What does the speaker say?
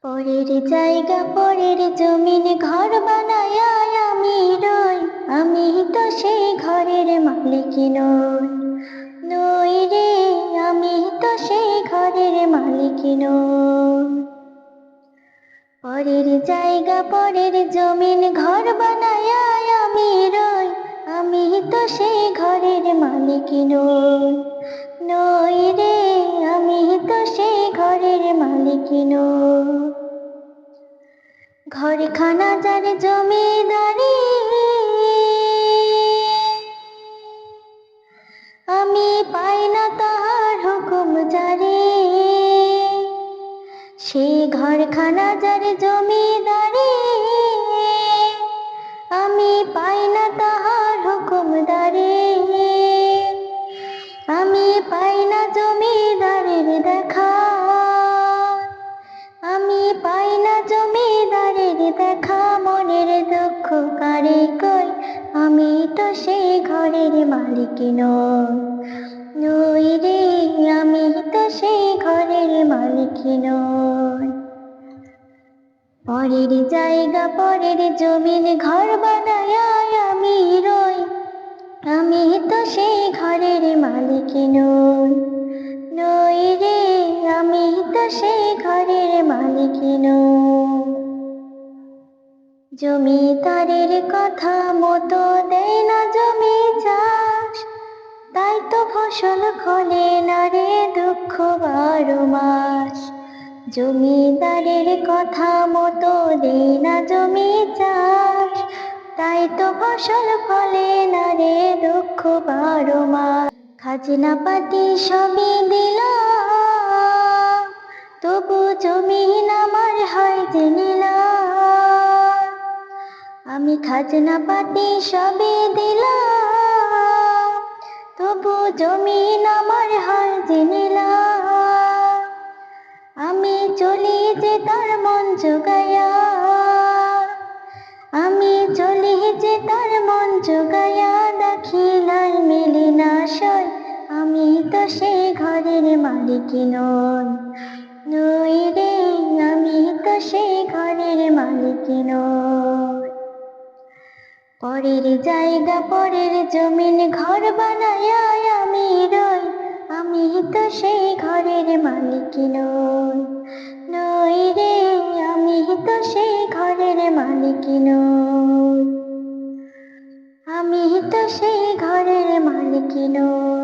পরের জায়গা পরের জমিনে ঘর বানায় আমি রই, আমি তো সেই ঘরের মালিক নই। নই রে, আমি তো সেই ঘরের মালিক নই। পরের জায়গা পরের জমিন ঘর বানায় আমি রই, আমি তো সেই ঘরের মালিক নই। নই রে, আমি তো সেই ঘরের মালিক নই। ঘরখানা যার জমিদারি, আমি পাই না তাহার হুকুম জারি। সে ঘরখানা যার জমিদারি, আমি পাই না তাহার হুকুমদারি। আমি পাই না জমিদারের দেখা, আমি পাই না জমিদারের দেখা। মনের দুঃখ কারে কই, আমি তো সেই ঘরের মালিক নই। নই রে, আমি তো সেই ঘরের মালিক নই। পরের জায়গা পরের জমিন ঘর বানায় আমি রই, আমি তো সেই ঘরের মালিক নই। নই রে, আমি তো সেই ঘরের মালিক নই। জমিদারের কথা মতো দেয় না জমি চাষ, তাই তো ফসল ফলে না রে দুঃখ 12 মাস। জমিদারের কথা মতো দেয় না জমি চাষ, তাই তো ফসল ফলে না রে দুঃখ 12 মাস। খাজনা পাতি সবই দিলাম, তবু জমিন আমার হয় যে নিলাম। আমি খাজনা পাতি সবই দিলাম, তবু জমিন আমার হয় যে নিলাম। আমি চলি যে তার মন জোগায়া, আমি চলি যে তার মন জোগায়া। দাখিলাই মেলি না সই, আমি তো সেই ঘরের মালিক নই। নই রে, আমি তো সেই ঘরের মালিক নই। পরের জায়গা পরের জমিন ঘর বানায় আমি রই, আমি তো সেই ঘরের মালিক নই। নই রে, আমি তো সেই ঘরের মালিক নই। আমি তো সেই ঘরের মালিক নই।